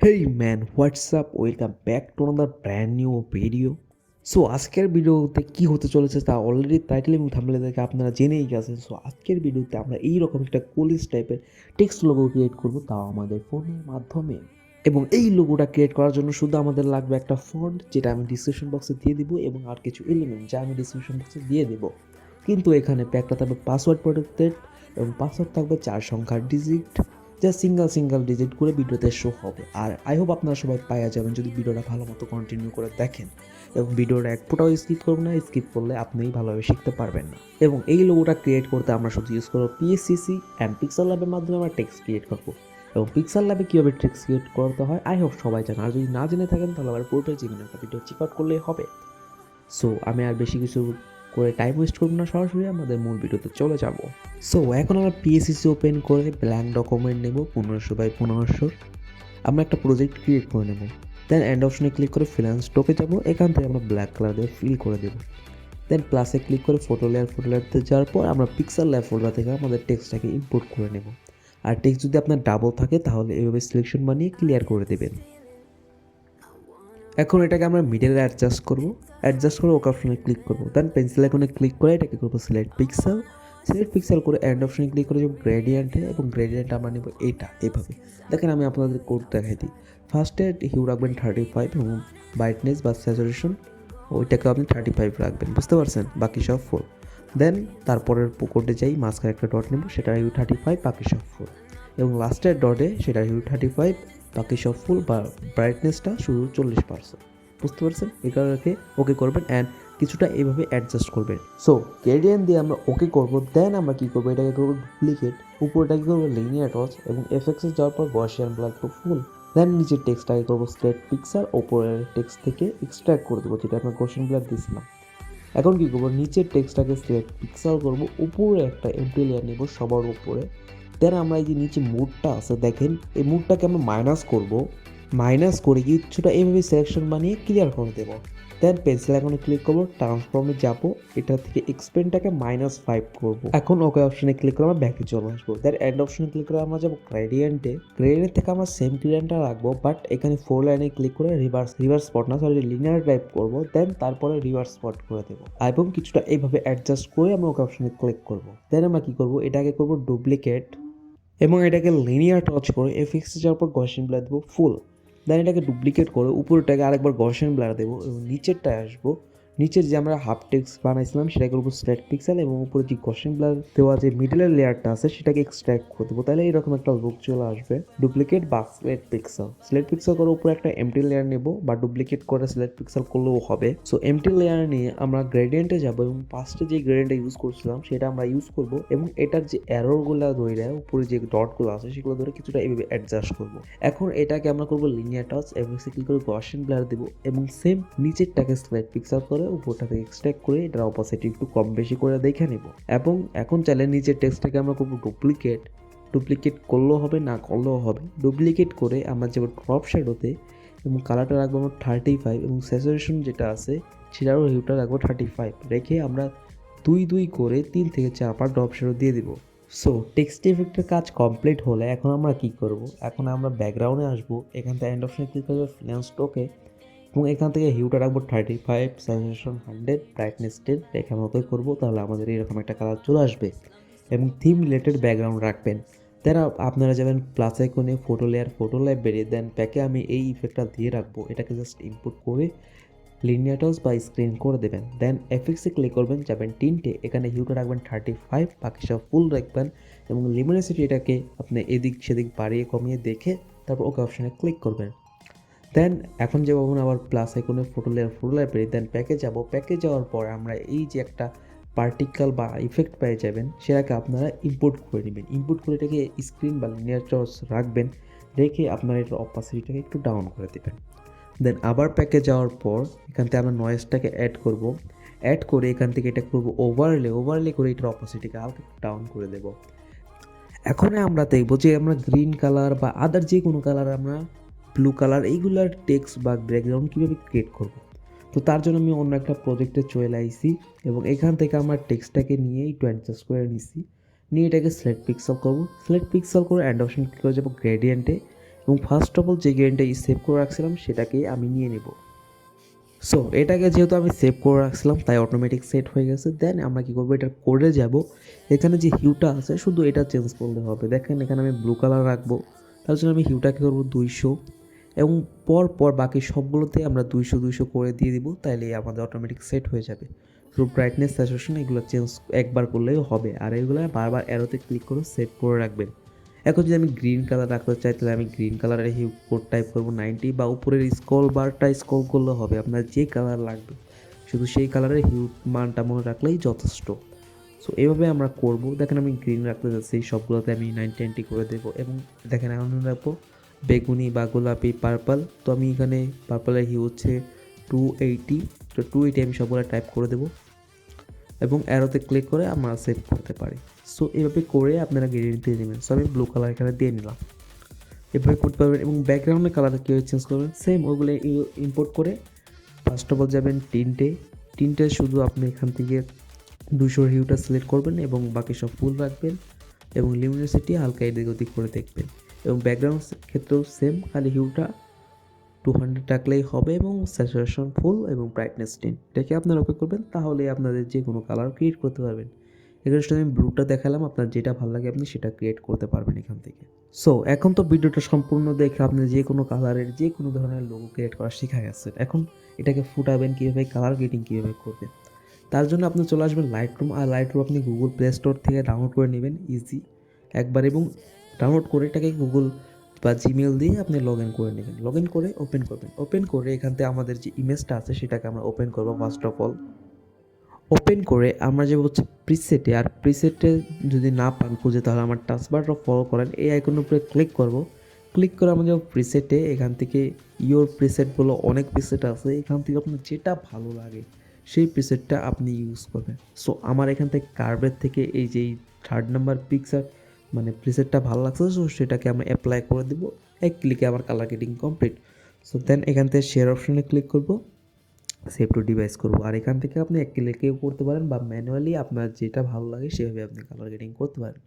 Hey man, what's up? Welcome back to another brand new video. আজকের ভিডিওতে কি হতে চলেছে তা অলরেডি টাইটেল এবং থাম্বনেল দেখে আপনারা জেনেই গেছেন। আজকের ভিডিওতে আমরা এইরকম একটা কুলিশ টাইপের টেক্সট লোগো ক্রিয়েট করব, তাও আমাদের ফোনের মাধ্যমে। এবং এই লোগোটা ক্রিয়েট করার জন্য শুধু আমাদের লাগবে একটা ফন্ট, যেটা আমি ডিসক্রিপশন বক্সে দিয়ে দিব, এবং আর কিছু এলিমেন্ট যা আমি ডিসক্রিপশন বক্সে দিয়ে দেব। কিন্তু এখানে প্যাকটা থাকবে পাসওয়ার্ড প্রোটেক্টেড, এবং পাসওয়ার্ড থাকবে 4 সংখ্যার ডিজিট, যা সিঙ্গেল ডিজিট করে ভিডিওতে শো হবে। আর আই হোপ আপনারা সবাই পাওয়া যাবেন যদি ভিডিওটা ভালো মতো কন্টিনিউ করে দেখেন, এবং ভিডিওটা এক ফোটাও স্কিপ করবেন না। স্কিপ করলে আপনিই ভালোভাবে শিখতে পারবেন না। এবং এই লোগোটা ক্রিয়েট করতে আমরা শুধু ইউজ করবো pscc অ্যান্ড পিক্সেল ল্যাবের মাধ্যমে আমরা টেক্সট ক্রিয়েট করবো। এবং পিক্সেল ল্যাবে কীভাবে টেক্সট ক্রিয়েট করতে হয় আই হোপ সবাই জানেন। আর যদি না জেনে থাকেন তাহলে আবার পুরোটাই জেনে একটা ভিডিও চেক আউট করলেই হবে। আমি আর বেশি কিছু করে টাইম ওয়েস্ট করবো না, সরাসরি আমাদের মূল ভিডিওতে চলে যাব। এখন আমরা পিএসসিসি ওপেন করে ব্ল্যাঙ্ক ডকুমেন্ট নেব 1500x1500। আমরা একটা প্রজেক্ট ক্রিয়েট করে নেব। দেন এন্ড অপশনে ক্লিক করে ফিনান্স স্টকে যাব। এখান থেকে আমরা ব্ল্যাক কালার দিয়ে ফিল করে দেব। দেন প্লাসে ক্লিক করে ফটো লেয়ারতে যাওয়ার পর আমরা পিক্সেল ল্যাব ফোল্ডার থেকে আমাদের টেক্সটটাকে ইম্পোর্ট করে নেব। আর টেক্সট যদি আপনার ডাবল থাকে তাহলে এইভাবে সিলেকশন বানিয়ে ক্লিয়ার করে দেবেন। এখন এটাকে আমরা মিডলে অ্যাডজাস্ট করে ওকে অপশনে ক্লিক করবো। দেন পেন্সিল আইকনে ক্লিক করে এটাকে করবো সিলেক্ট পিক্সেল করে এন্ড অপশনে ক্লিক করে যাবো গ্রেডিয়েন্টে, এবং গ্রেডিয়েন্ট আমরা নেবো এভাবে। দেখেন আমি আপনাদের কোড দেখাই দিই। ফার্স্টে হিউ রাখবেন 35, এবং ব্রাইটনেস বা স্যাচুরেশন ওইটাকে আপনি 35 রাখবেন, বুঝতে পারছেন? বাকি সব 4। দেন তারপরের কোডে যাই, মাঝখানে একটা ডট নেব, সেটা হিউ 35, বাকি সব 4। এবং লাস্টের ডটে সেটা হিউ 35, বাকি সব ফুল, বা ব্রাইটনেসটা শুধু 40%, বুঝতে পারছেন? এই কারণে ওকে করবেন অ্যান্ড কিছুটা এইভাবে অ্যাডজাস্ট করবেন। গ্রেডিয়েন্ট দিয়ে আমরা ওকে করবো। দেন আমরা কী করবো, এটাকে করবো ডুপ্লিকেট, উপরটাকে করবো লিনিয়ার টচ, এবং এফএক্সে যাওয়ার পর গসিয়ান ব্ল্যাক টু ফুল। দেন নিচের টেক্সটটাকে করবো সিলেক্ট পিক্সেল, ওপরের টেক্সট থেকে এক্সট্র্যাক্ট করে দেবো, যেটা আমরা গসিয়ান ব্ল্যাক দিয়েছিলাম। এখন কী করবো, নিচের টেক্সটটাকে সিলেক্ট পিক্সেল করবো, উপরে একটা এমটি লেয়ার নেবো সবার উপরে। দেন আমরা এই যে নিচে মুডটা আছে দেখেন, এই মুডটাকে আমরা মাইনাস করে কিছুটা এইভাবে সিলেকশন বানিয়ে ক্লিয়ার করে দেবো। দেন পেন্সিল আইকনে ক্লিক করবো, ট্রান্সফর্মে যাবো, এটা থেকে এক্সপেন্ডটাকে -5 করবো। এখন ওকে অপশনে ক্লিক করে আমরা ব্যাকে চলে আসবো। দেন এন্ড অপশনে ক্লিক করে আমরা যাবো গ্রেডিয়েন্ট থেকে আমরা সেম গ্রেডিয়েন্টটা রাখবো, বাট এখানে 4 লাইনে ক্লিক করে রিভার্স স্পট না, সরি লিনিয়ার টাইপ করবো। দেন তারপরে রিভার্স স্পট করে দেবো, এবং কিছুটা এইভাবে অ্যাডজাস্ট করে আমরা ওকে অপশনে ক্লিক করবো। দেন আমরা কি করবো, এটাকে করবো ডুপ্লিকেট, এবং এটাকে লিনিয়ার টচ করে এফএক্সে যাওয়ার পর গসিয়ান ব্লার দেবো ফুল। দেন এটাকে ডুপ্লিকেট করে উপরটাকে আরেকবার গসিয়ান ব্লার দেবো, এবং নিচেরটায় আসবো। নিচের যে আমরা হাফ টেক্সট বানাইছিলাম সেটাকে করবো সিলেক্ট পিক্সেল, এবং উপরে যে গসিয়ান ব্লার দেওয়া যে মিডলের লেয়ারটা আছে সেটাকে এক্সট্র্যাক্ট করে দেবো। তাহলে এরকম একটা লুক চলে আসবে। ডুপ্লিকেট বা সিলেক্ট পিক্সেল করে উপরে একটা এমটি লেয়ার নেব, বা ডুপ্লিকেট করে সিলেক্ট পিক্সেল করলেও হবে। এমটি লেয়ার নিয়ে আমরা গ্রেডিয়েন্টে যাব, এবং ফার্স্টে যে গ্রেডিয়েন্টটা ইউজ করছিলাম সেটা আমরা ইউজ করব, এবং এটার যে অ্যারোগুলো ধরে উপরে যে ডটগুলো আছে সেগুলো ধরে কিছুটা এইভাবে অ্যাডজাস্ট করব। এখন এটাকে আমরা করব লিনিয়ার টচ, এবং ক্লিক করে গসিয়ান ব্লার দেবো, এবং সেম নিচেরটাকে সিলেক্ট পিক্সেল করে উপরটাকে এক্সট্র্যাক্ট করে এটার অপোজিট একটু কম বেশি করে দেখে নেব। এবং এখন চাইলে নিচের টেক্সটটাকে আমরা করবো ডুপ্লিকেট করলেও হবে, না করলেও হবে। ডুপ্লিকেট করে আমরা যাবো ড্রপ শ্যাডোতে, এবং কালারটা রাখবো আমরা 35, এবং স্যাচুরেশন যেটা আছে সেটারও হিউটা রাখবো 35 রেখে আমরা 2 করে 3 থেকে 4 ড্রপ শ্যাডো দিয়ে দিব। টেক্সট ইফেক্টের কাজ কমপ্লিট হলে এখন আমরা কি করব, এখন আমরা ব্যাকগ্রাউন্ডে আসবো। এখান থেকে এন্ড অপশনে ক্লিক করবো ফিনান্স স্টকে, এবং এখান থেকে হিউটা রাখবো 35, স্যাচুরেশন 100, ব্রাইটনেস 10 রেখে মতোই করবো। তাহলে আমাদের এরকম একটা কালার চলে আসবে। এবং থিম রিলেটেড ব্যাকগ্রাউন্ড রাখবেন। দেন আপনারা যাবেন প্লাস আইকনে ফটো লেয়ার বেরিয়ে দেন প্যাকে আমি এই ইফেক্টটা দিয়ে রাখবো। এটাকে জাস্ট ইনপুট করে লিনিয়ার টচ বা স্ক্রিন করে দেবেন। দেন এফএক্সে ক্লিক করবেন, যাবেন টিন্টে, এখানে হিউটা রাখবেন 35, বাকি সব ফুল রাখবেন, এবং লিমিনেসিটি এটাকে আপনি এদিক সেদিক বাড়িয়ে কমিয়ে দেখে তারপর ওকে অপশনে ক্লিক করবেন। দেন এখন যাবো আবার প্লাস আইকনে ফটো লেয়ার বেরিয়ে দেন প্যাকে যাওয়ার পর আমরা এই যে একটা পার্টিকেল বা ইফেক্ট পেয়ে যাবেন, সেটাকে আপনারা ইম্পোর্ট করে নেবেন। ইম্পোর্ট করে এটাকে স্ক্রিন বা লিনিয়ার টচ রাখবেন, রেখে আপনারা এটার অপাসিটিটাকে একটু ডাউন করে দেবেন। দেন আবার প্যাকে যাওয়ার পর এখান থেকে আমরা নয়েজটাকে অ্যাড করে এখান থেকে এটা করবো ওভারলে করে এটার অপাসিটিকে হালকা ডাউন করে দেব। এখন আমরা দেখবো যে আমরা গ্রিন কালার বা আদার যে কোনো কালার, আমরা ব্লু কালার, এইগুলার টেক্সট বা ব্যাকগ্রাউন্ড কীভাবে ক্রিয়েট করব। তার জন্য আমি অন্য একটা প্রজেক্টে চলে আইছি, এবং এখান থেকে আমরা টেক্সটটাকে নিয়ে একটু অ্যাডজাস্ট করে নিছি। নিয়ে এটাকে সিলেক্ট পিক্সেল করে এন্ড অপশন ক্লিক করে যাবো গ্রেডিয়েন্টে, এবং ফার্স্ট অফ অল যে গ্রেডিয়েন্টটা সেভ করে রাখছিলাম সেটাকেই আমি নিয়ে নেব। সো এটাকে যেহেতু আমি সেভ করে রাখছিলাম তাই অটোমেটিক সেট হয়ে গেছে। দেন আমরা কী করবো, এটার কোডে যাব, এখানে যে হিউটা আছে শুধু এটা চেঞ্জ করলে হবে। দেখেন এখানে আমি ব্লু কালার রাখবো, তার জন্য আমি হিউটা কী করবো 200, এবং পর বাকি সবগুলোতে আমরা 200 করে দিয়ে দিব, তাইলে আমাদের অটোমেটিক সেট হয়ে যাবে। তো ব্রাইটনেস, স্যাচুরেশন এগুলো চেঞ্জ একবার করলেও হবে, আর এগুলো বারবার অ্যারোতে ক্লিক করে সেভ করে রাখবেন। এখন যদি আমি গ্রিন কালার রাখতে চাই তাহলে আমি গ্রিন কালারের হিউ কোড টাইপ করবো 90, বা উপরের স্ক্রল বারটা স্ক্রল করলে হবে, আপনার যে কালার লাগবে শুধু সেই কালারের হিউ মানটা মনে রাখলেই যথেষ্ট। সো এইভাবে আমরা করব। দেখেন আমি গ্রিন রাখতে যাচ্ছি, সবগুলোতে আমি 90 করে দেবো, এবং দেখেন এখন রাখবো বেগুনি বা গোলাপি, পার্পল। তো আমি এখানে পার্পলের হিউ হচ্ছে 280, তো 280 আমি সবগুলো টাইপ করে দেবো এবং অ্যারোতে ক্লিক করে আমরা সেভ করতে পারি। সো এভাবে করে আপনারা গ্রেডিয়েন্ট দিয়ে নেবেন। সো আমি ব্লু কালার এখানে দিয়ে নিলাম, এভাবে করতে পারবেন। এবং ব্যাকগ্রাউন্ডের কালার কীভাবে চেঞ্জ করবেন, সেম ওগুলো ইম্পোর্ট করে ফার্স্ট অফ অল যাবেন টিন্টে শুধু আপনি এখান থেকে 200 হিউটা সিলেক্ট করবেন এবং বাকি সব ফুল রাখবেন, এবং লিমিনোসিটি হালকা এদিক ওদিক করে দেখবেন। এবং ব্যাকগ্রাউন্ড ক্ষেত্রেও সেম, খালি হিউটা 200 রাখলেই হবে, এবং স্যাচুরেশন ফুল এবং ব্রাইটনেস 10 এটাকে আপনারা ওকে করবেন, তাহলে আপনাদের যে কোনো কালার ক্রিয়েট করতে পারবেন। এখানে শুধু আমি ব্লুটা দেখালাম, আপনার যেটা ভালো লাগে আপনি সেটা ক্রিয়েট করতে পারবেন এখান থেকে। সো এখন তো ভিডিওটা সম্পূর্ণ দেখে আপনি যে কোনো কালারের যে কোনো ধরনের লোগো ক্রিয়েট করা শিখে গেছেন। এখন এটাকে ফুটাবেন কীভাবে, কালার গ্রেডিং কীভাবে করবেন, তার জন্য আপনি চলে আসবেন লাইটরুম। আর লাইটরুম আপনি গুগল প্লে স্টোর থেকে ডাউনলোড করে নেবেন ইজি একবার, এবং ডাউনলোড করে এটাকে গুগল বা জিমেল দিয়ে আপনি লগ ইন করে নেবেন। লগ ইন করে ওপেন করবেন, ওপেন করে এখান থেকে আমাদের যে ইমেজটা আছে সেটাকে আমরা ওপেন করবো। ফার্স্ট অফ অল ওপেন করে আমরা যে হচ্ছে প্রিসেটে, আর প্রিসেটে যদি না পান খুঁজে তাহলে আমার টাচবারটা ফলো করেন, এই আইকনের উপরে ক্লিক করব। ক্লিক করে আমরা যাবো প্রিসেটে, এখান থেকে ইওর প্রিসেট বলে অনেক প্রিসেট আছে, এখান থেকে আপনার যেটা ভালো লাগে সেই প্রিসেটটা আপনি ইউজ করবেন। সো আমার এখান থেকে কার্ভের থেকে এই যে 3rd নাম্বার পিকচার মানে প্রিসেটটা ভালো লাগছে, সো সেটাকে আমরা অ্যাপ্লাই করে দেবো। এক ক্লিকে আমার colour grading complete. So then এখান থেকে শেয়ার অপশনে ক্লিক করব, সেভ টু ডিভাইস করবো। আর এখান থেকে আপনি এক ক্লিকেও করতে পারেন বা ম্যানুয়ালি আপনার যেটা ভালো লাগে সেভাবে আপনি কালার গ্রেডিং করতে পারেন।